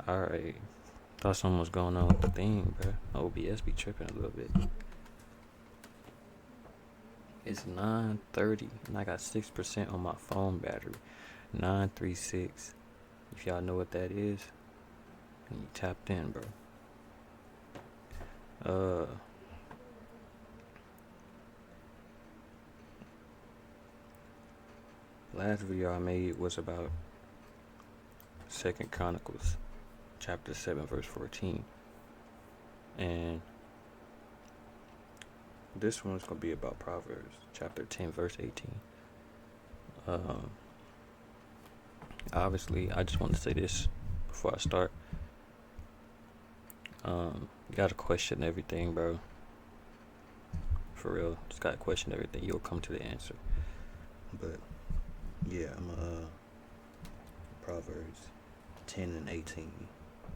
Alright. Thought something was going on with the thing, bro. OBS be tripping a little bit. It's 9:30 and I got 6% on my phone battery. 936. If y'all know what that is, and you tapped in, bro. Uh, last video I made was about Second Chronicles, chapter 7, verse 14. And this one's gonna be about Proverbs, chapter 10, verse 18. Um, Obviously, I just want to say this before I start. You gotta question everything, bro. For real, just gotta question everything. You'll come to the answer. But yeah, I'm Proverbs 10 and 18,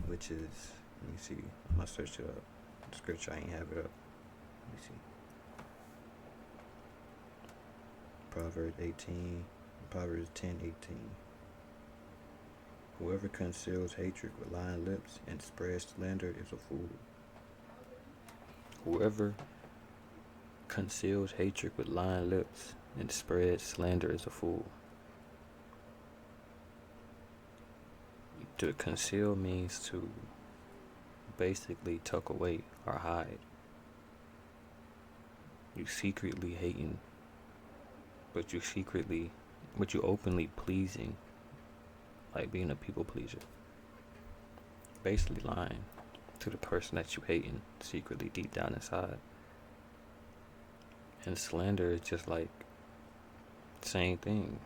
which is, let me see, I'm gonna search it up. The scripture, I ain't have it up. Let me see. Proverbs 10:18. Whoever conceals hatred with lying lips and spreads slander is a fool. Whoever conceals hatred with lying lips and spreads slander is a fool. To conceal means to basically tuck away or hide. You secretly hating, but you openly pleasing, like being a people pleaser. Basically lying to the person that you hating secretly deep down inside. And slander is just like same thing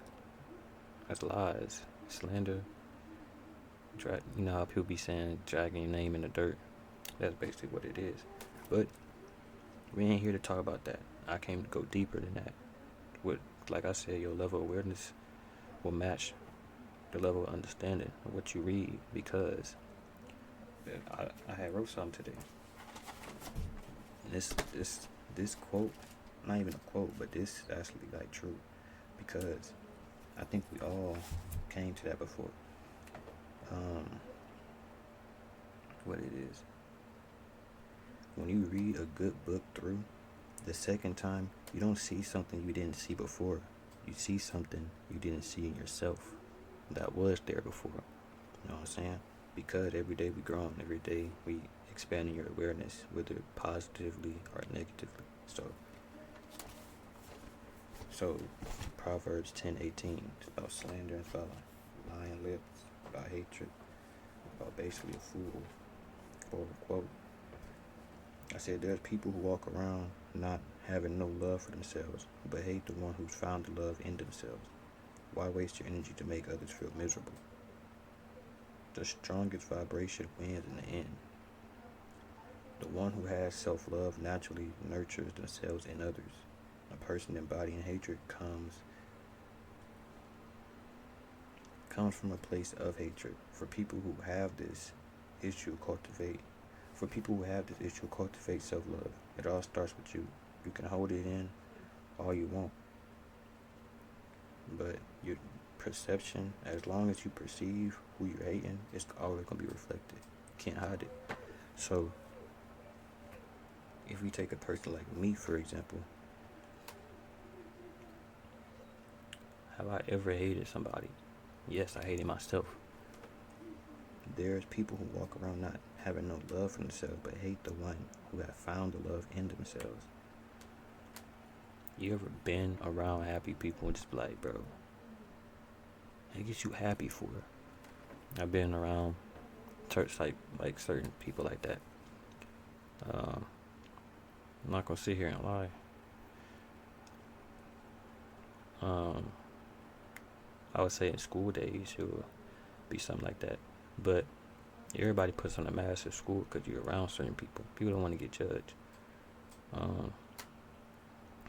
as lies. Slander, you know how people be saying dragging your name in the dirt. That's basically what it is. But we ain't here to talk about that. I came to go deeper than that. With, like I said, your level of awareness will match the level of understanding of what you read, because I had wrote something today. And this quote, not even a quote, but this is actually like true, because I think we all came to that before. What it is, when you read a good book through, the second time you don't see something you didn't see before. You see something you didn't see in yourself that was there before. You know what I'm saying? Because every day we growing, every day we expanding your awareness, whether positively or negatively. So Proverbs 10:18, it's about slander, it's about lying lips, about hatred, about basically a fool, quote unquote. I said there's people who walk around not having no love for themselves, but hate the one who's found the love in themselves. Why waste your energy to make others feel miserable? The strongest vibration wins in the end. The one who has self-love naturally nurtures themselves and others. A person embodying hatred comes from a place of hatred. For people who have this issue, cultivate self-love. It all starts with you. You can hold it in all you want, but your perception, as long as you perceive who you're hating, it's always gonna be reflected. You can't hide it. So if we take a person like me, for example, have I ever hated somebody? Yes, I hated myself. There's people who walk around not having no love for themselves, but hate the one who have found the love in themselves. You ever been around happy people and just be like, bro, it gets you happy for? I've been around church like certain people like that. I'm not gonna sit here and lie. I would say in school days it would be something like that, but everybody puts on a mask at school because you're around certain people. People don't want to get judged.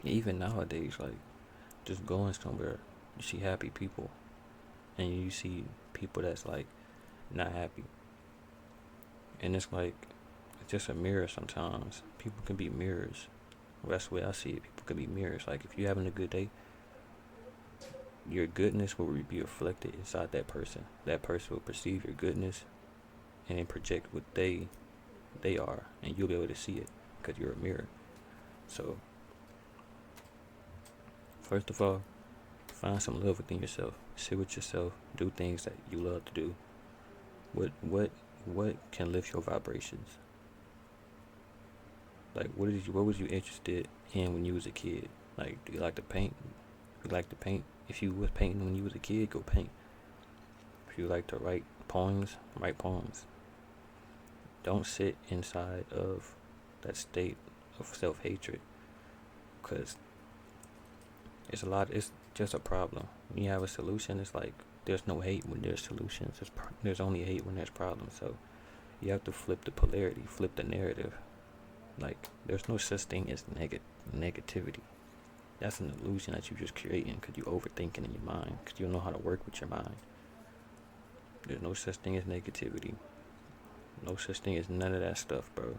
Even nowadays, like, just going somewhere, you see happy people, and you see people that's like not happy, and it's like it's just a mirror. Sometimes people can be mirrors. Well, that's the way I see it. People can be mirrors. Like, if you're having a good day, your goodness will be reflected inside that person. That person will perceive your goodness, and then project what they are, and you'll be able to see it because you're a mirror. So first of all, find some love within yourself. Sit with yourself. Do things that you love to do. What can lift your vibrations? Like what was you interested in when you was a kid? Like, do you like to paint? If you like to paint, if you was painting when you was a kid, go paint. If you like to write poems, write poems. Don't sit inside of that state of self-hatred, because it's just a problem. When you have a solution, it's like there's no hate when there's solutions. There's only hate when there's problems. So you have to flip the polarity, flip the narrative. Like, there's no such thing as negativity. That's an illusion that you're just creating because you're overthinking in your mind, because you don't know how to work with your mind. There's no such thing as negativity. No such thing as none of that stuff, bro.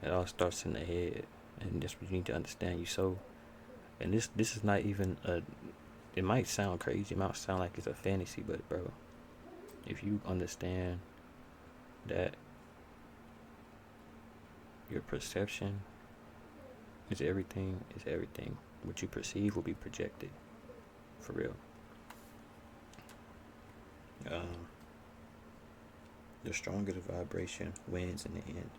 It all starts in the head, and that's what you need to understand. And this is not even a. It might sound crazy. It might sound like it's a fantasy, but bro, if you understand that your perception is everything, what you perceive will be projected. For real. The stronger the vibration wins in the end.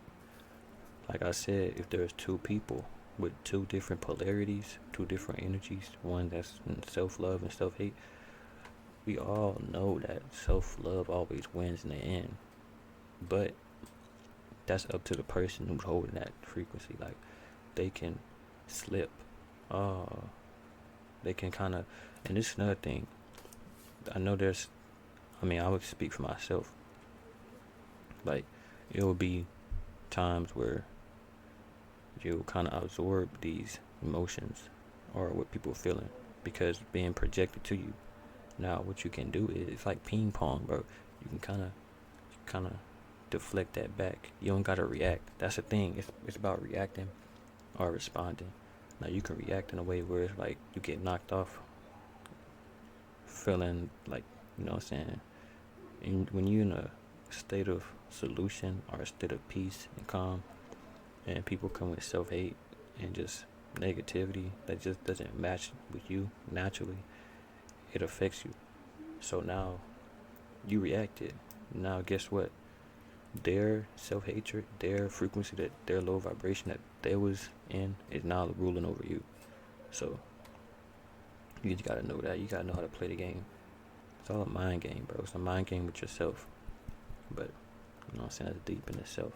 Like I said, if there's two people with two different polarities, two different energies, one that's self-love and self-hate, we all know that self-love always wins in the end. But that's up to the person who's holding that frequency. Like, they can slip. They can kind of, and this is another thing. I know I would speak for myself. Like, it will be times where you kind of absorb these emotions or what people are feeling because being projected to you. Now, what you can do is, it's like ping pong, bro. You can kind of deflect that back. You don't gotta react. That's the thing. It's about reacting or responding. Now, you can react in a way where it's like you get knocked off, feeling like, you know what I'm saying. And when you're in a state of solution or a state of peace and calm, and people come with self-hate and just negativity that just doesn't match with you naturally, it affects you. So now you reacted. Now guess what? Their self-hatred, their frequency, that their low vibration that they was in is now ruling over you. So you just gotta know that. You gotta know how to play the game. It's all a mind game, bro. It's a mind game with yourself. But you know what I'm saying, that's deep in itself.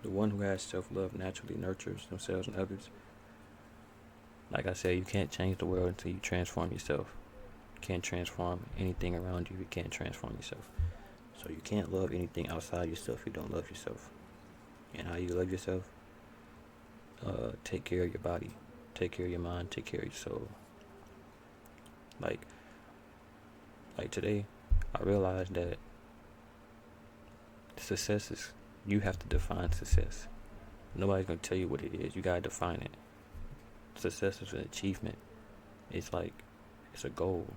The one who has self-love naturally nurtures themselves and others. Like I said, you can't change the world until you transform yourself. You can't transform anything around you. You can't transform yourself. So you can't love anything outside yourself if you don't love yourself. And how you love yourself? Take care of your body. Take care of your mind. Take care of your soul. Like today, I realized that success is, you have to define success. Nobody's gonna tell you what it is. You gotta define it. Success is an achievement. It's like, it's a goal,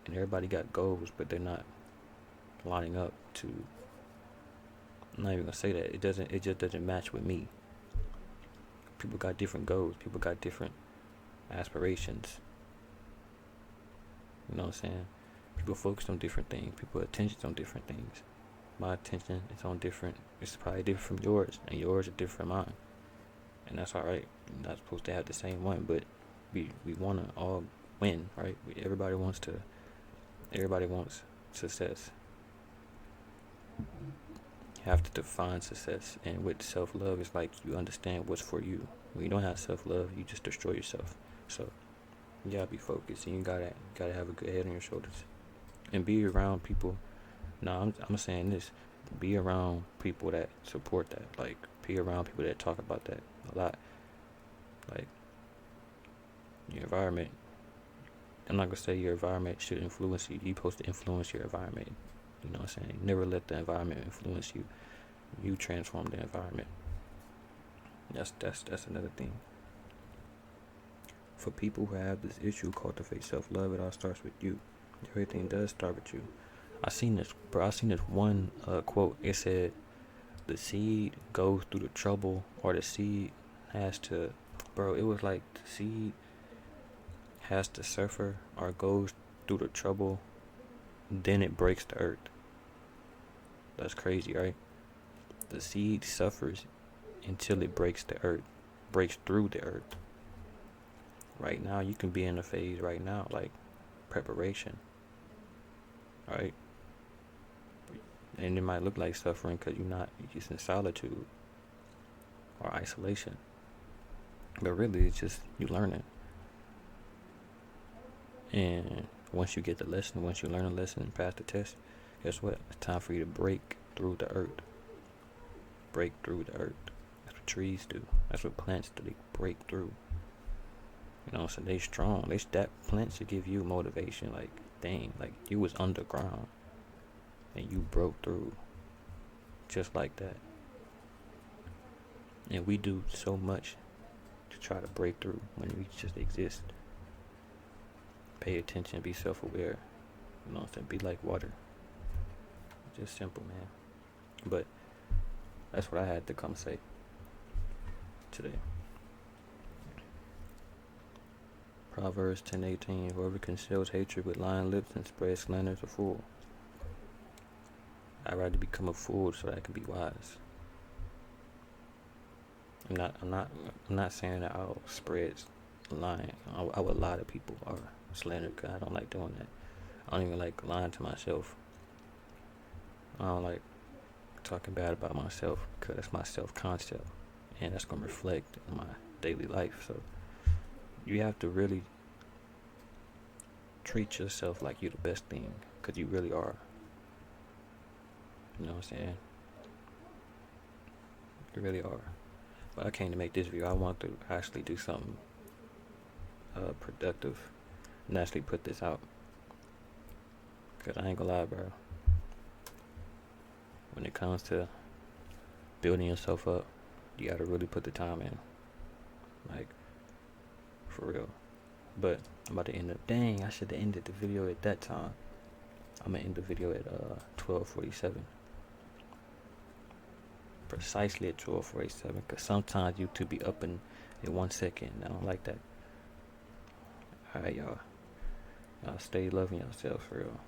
and everybody got goals, but they're not lining up to. I'm not even gonna say that. It just doesn't match with me. People got different goals. People got different aspirations. You know what I'm saying? People focus on different things. People attention on different things. My attention is on different. It's probably different from yours, and yours is different from mine. And that's alright. You're not supposed to have the same one, but we wanna all win, right? Everybody wants success. You have to define success, and with self-love, it's like you understand what's for you. When you don't have self-love, you just destroy yourself. So you gotta be focused, and you gotta have a good head on your shoulders, and be around people. Now, I'm saying this: be around people that support that. Like, be around people that talk about that a lot. Like, your environment. I'm not gonna say your environment should influence you. You're supposed to influence your environment. You know what I'm saying? Never let the environment influence you. You transform the environment. That's another thing. For people who have this issue, cultivate self-love. It all starts with you. Everything does start with you. I seen this, bro. I seen this one quote. It said, "The seed goes through the trouble, or the seed has to." Bro, it was like the seed has to suffer or goes through the trouble, then it breaks the earth. That's crazy, right? The seed suffers until it breaks the earth, breaks through the earth. Right now, you can be in a phase right now, like preparation, right? And it might look like suffering because you're just in solitude or isolation. But really, it's just you learning. And once you get the lesson, once you learn a lesson and pass the test, guess what? It's time for you to break through the earth. Break through the earth. That's what trees do. That's what plants do. They break through. So they strong. That plant should give you motivation. Like, dang, like you was underground and you broke through just like that. And we do so much to try to break through when we just exist. Pay attention, be self-aware. You know what I'm saying? Be like water. Just simple, man. But that's what I had to come say today. Proverbs 10:18. Whoever conceals hatred with lying lips and spreads slander is a fool. I'd rather become a fool so that I can be wise. I'm not saying that I'll spread lying. I would lie to people or slander because I don't like doing that. I don't even like lying to myself. I don't like talking bad about myself because that's my self-concept, and that's gonna reflect in my daily life. So you have to really treat yourself like you're the best thing, because you really are. You know what I'm saying? You really are. But I came to make this video. I want to actually do something productive and actually put this out. Because I ain't gonna lie, bro. When it comes to building yourself up, you gotta really put the time in. Like, for real. But I'm about to end it. Dang, I should have ended the video at that time. I'm gonna end the video at 12:47. Precisely at 12:47. Because sometimes YouTube be up in 1 second. I don't like that. Alright, y'all. Y'all stay loving yourself, for real.